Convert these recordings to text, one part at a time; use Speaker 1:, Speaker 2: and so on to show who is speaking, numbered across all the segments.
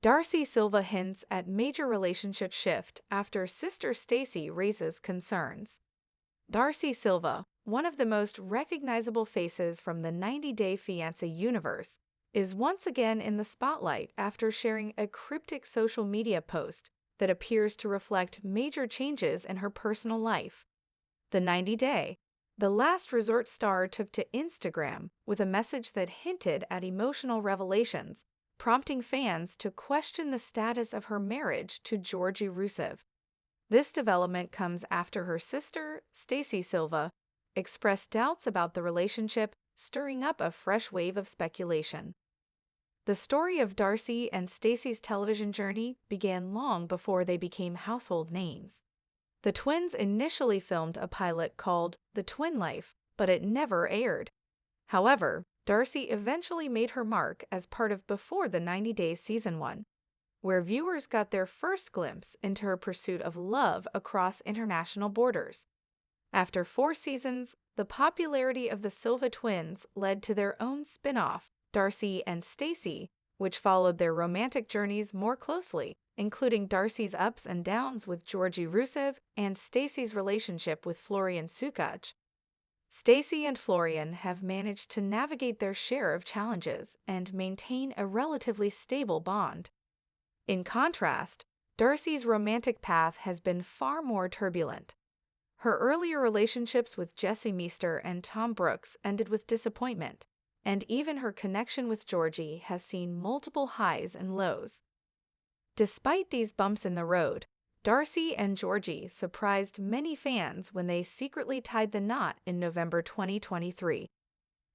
Speaker 1: Darcey Silva hints at major relationship shift after sister Stacy raises concerns. Darcey Silva, one of the most recognizable faces from the 90-Day Fiancé universe, is once again in the spotlight after sharing a cryptic social media post that appears to reflect major changes in her personal life. The 90-Day, the last resort star took to Instagram with a message that hinted at emotional revelations, prompting fans to question the status of her marriage to Georgi Rusev. This development comes after her sister, Stacy Silva, expressed doubts about the relationship, stirring up a fresh wave of speculation. The story of Darcey and Stacy's television journey began long before they became household names. The twins initially filmed a pilot called The Twin Life, but it never aired. However, Darcey eventually made her mark as part of Before the 90 Days Season 1, where viewers got their first glimpse into her pursuit of love across international borders. After 4 seasons, the popularity of the Silva twins led to their own spin-off, Darcey and Stacy, which followed their romantic journeys more closely, including Darcey's ups and downs with Georgi Rusev and Stacy's relationship with Florian. Stacy and Florian have managed to navigate their share of challenges and maintain a relatively stable bond. In contrast, Darcey's romantic path has been far more turbulent. Her earlier relationships with Jesse Meester and Tom Brooks ended with disappointment, and even her connection with Georgi has seen multiple highs and lows. Despite these bumps in the road, Darcey and Georgi surprised many fans when they secretly tied the knot in November 2023.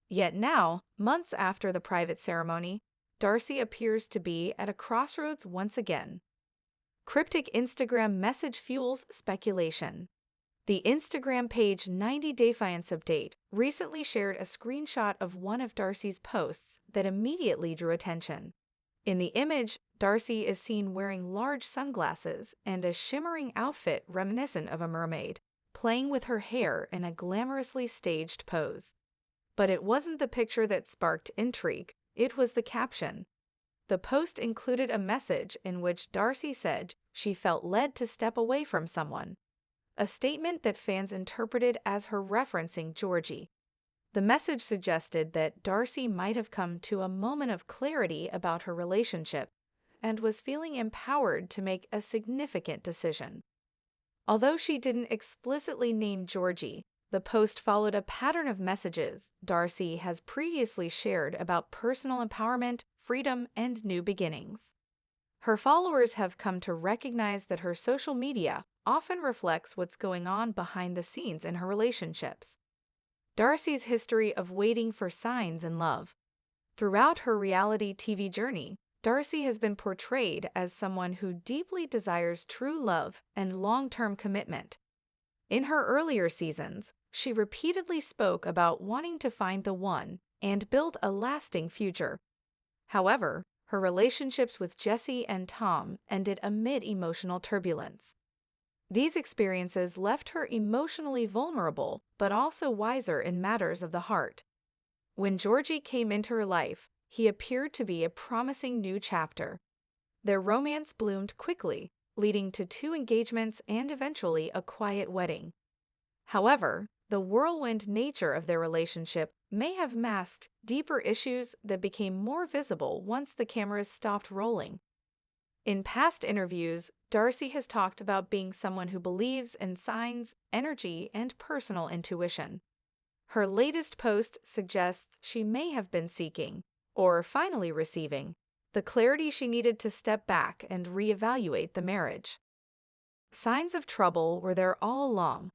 Speaker 1: Yet now, months after the private ceremony, Darcey appears to be at a crossroads once again. Cryptic Instagram message fuels speculation. The Instagram page 90-Day Fiancé Update recently shared a screenshot of one of Darcey's posts that immediately drew attention. In the image, Darcey is seen wearing large sunglasses and a shimmering outfit reminiscent of a mermaid, playing with her hair in a glamorously staged pose. But it wasn't the picture that sparked intrigue, it was the caption. The post included a message in which Darcey said she felt led to step away from someone, a statement that fans interpreted as her referencing Georgi. The message suggested that Darcey might have come to a moment of clarity about her relationship and was feeling empowered to make a significant decision. Although she didn't explicitly name Georgi, the post followed a pattern of messages Darcey has previously shared about personal empowerment, freedom, and new beginnings. Her followers have come to recognize that her social media often reflects what's going on behind the scenes in her relationships. Darcey's history of waiting for signs in love. Throughout her reality TV journey, Darcey has been portrayed as someone who deeply desires true love and long-term commitment. In her earlier seasons, she repeatedly spoke about wanting to find the one and build a lasting future. However, her relationships with Jesse and Tom ended amid emotional turbulence. These experiences left her emotionally vulnerable, but also wiser in matters of the heart. When Georgi came into her life, he appeared to be a promising new chapter. Their romance bloomed quickly, leading to 2 engagements and eventually a quiet wedding. However, the whirlwind nature of their relationship may have masked deeper issues that became more visible once the cameras stopped rolling. In past interviews, Darcey has talked about being someone who believes in signs, energy, and personal intuition. Her latest post suggests she may have been seeking, or finally receiving, the clarity she needed to step back and reevaluate the marriage. Signs of trouble were there all along.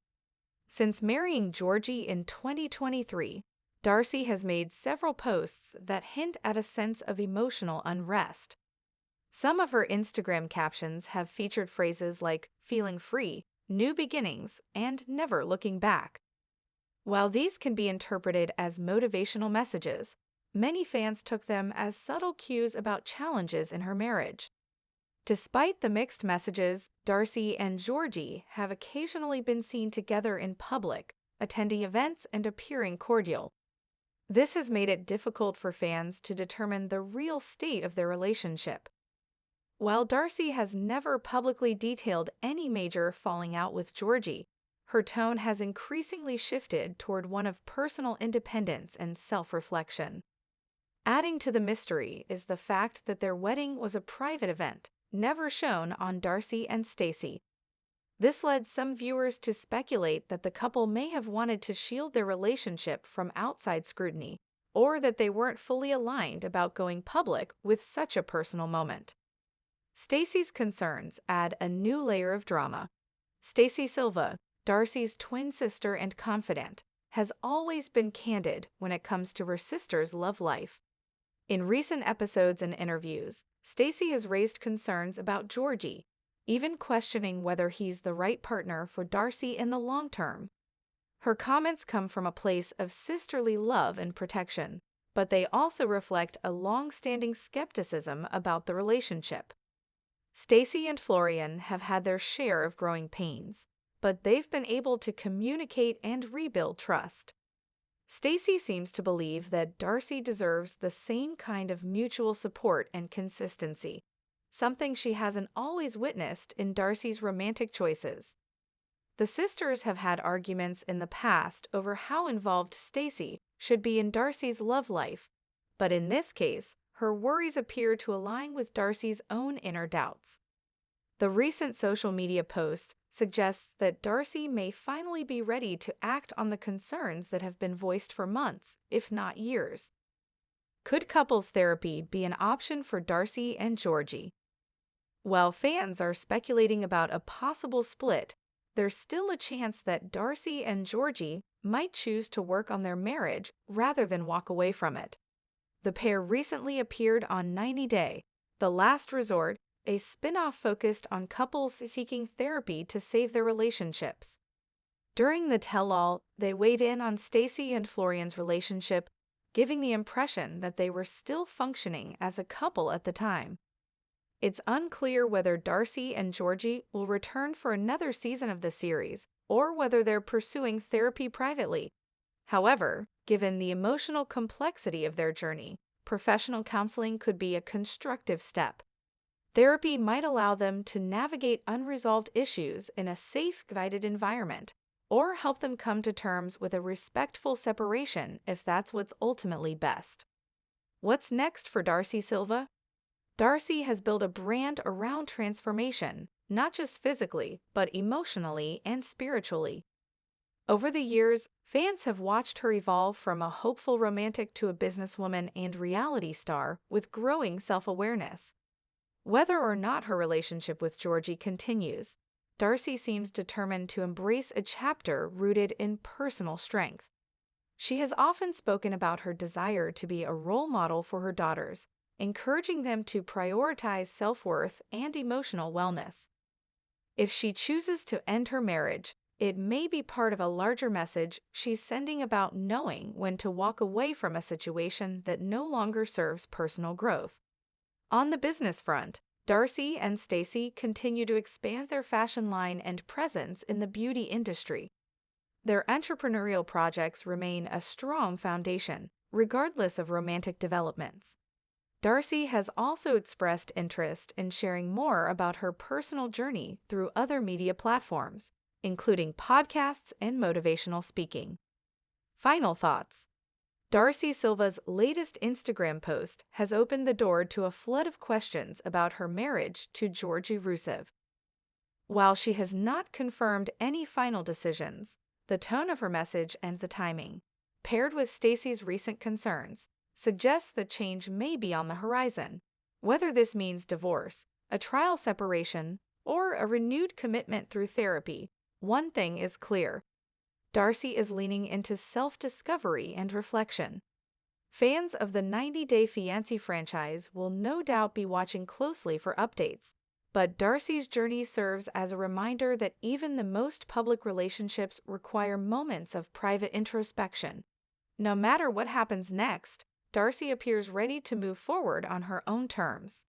Speaker 1: Since marrying Georgi in 2023, Darcey has made several posts that hint at a sense of emotional unrest. Some of her Instagram captions have featured phrases like feeling free, new beginnings, and never looking back. While these can be interpreted as motivational messages, many fans took them as subtle cues about challenges in her marriage. Despite the mixed messages, Darcey and Georgi have occasionally been seen together in public, attending events and appearing cordial. This has made it difficult for fans to determine the real state of their relationship. While Darcey has never publicly detailed any major falling out with Georgie, her tone has increasingly shifted toward one of personal independence and self-reflection. Adding to the mystery is the fact that their wedding was a private event, never shown on Darcey and Stacey. This led some viewers to speculate that the couple may have wanted to shield their relationship from outside scrutiny, or that they weren't fully aligned about going public with such a personal moment. Stacey's concerns add a new layer of drama. Stacey Silva, Darcey's twin sister and confidant, has always been candid when it comes to her sister's love life. In recent episodes and interviews, Stacey has raised concerns about Georgie, even questioning whether he's the right partner for Darcey in the long term. Her comments come from a place of sisterly love and protection, but they also reflect a long-standing skepticism about the relationship. Stacey and Florian have had their share of growing pains, but they've been able to communicate and rebuild trust. Stacey seems to believe that Darcey deserves the same kind of mutual support and consistency, something she hasn't always witnessed in Darcey's romantic choices. The sisters have had arguments in the past over how involved Stacey should be in Darcey's love life, but in this case, her worries appear to align with Darcey's own inner doubts. The recent social media post suggests that Darcey may finally be ready to act on the concerns that have been voiced for months, if not years. Could couples therapy be an option for Darcey and Georgie? While fans are speculating about a possible split, there's still a chance that Darcey and Georgie might choose to work on their marriage rather than walk away from it. The pair recently appeared on 90 Day, The Last Resort, a spin-off focused on couples seeking therapy to save their relationships. During the tell-all, they weighed in on Stacey and Florian's relationship, giving the impression that they were still functioning as a couple at the time. It's unclear whether Darcey and Georgie will return for another season of the series, or whether they're pursuing therapy privately. However, given the emotional complexity of their journey, professional counseling could be a constructive step. Therapy might allow them to navigate unresolved issues in a safe, guided environment, or help them come to terms with a respectful separation if that's what's ultimately best. What's next for Darcey Silva? Darcey has built a brand around transformation, not just physically, but emotionally and spiritually. Over the years, fans have watched her evolve from a hopeful romantic to a businesswoman and reality star with growing self-awareness. Whether or not her relationship with Georgie continues, Darcey seems determined to embrace a chapter rooted in personal strength. She has often spoken about her desire to be a role model for her daughters, encouraging them to prioritize self-worth and emotional wellness. If she chooses to end her marriage, it may be part of a larger message she's sending about knowing when to walk away from a situation that no longer serves personal growth. On the business front, Darcey and Stacey continue to expand their fashion line and presence in the beauty industry. Their entrepreneurial projects remain a strong foundation, regardless of romantic developments. Darcey has also expressed interest in sharing more about her personal journey through other media platforms, including podcasts and motivational speaking. Final thoughts. Darcey Silva's latest Instagram post has opened the door to a flood of questions about her marriage to Georgie Rusev. While she has not confirmed any final decisions, the tone of her message and the timing, paired with Stacey's recent concerns, suggests that change may be on the horizon. Whether this means divorce, a trial separation, or a renewed commitment through therapy, one thing is clear. Darcey is leaning into self-discovery and reflection. Fans of the 90 Day Fiancé franchise will no doubt be watching closely for updates, but Darcey's journey serves as a reminder that even the most public relationships require moments of private introspection. No matter what happens next, Darcey appears ready to move forward on her own terms.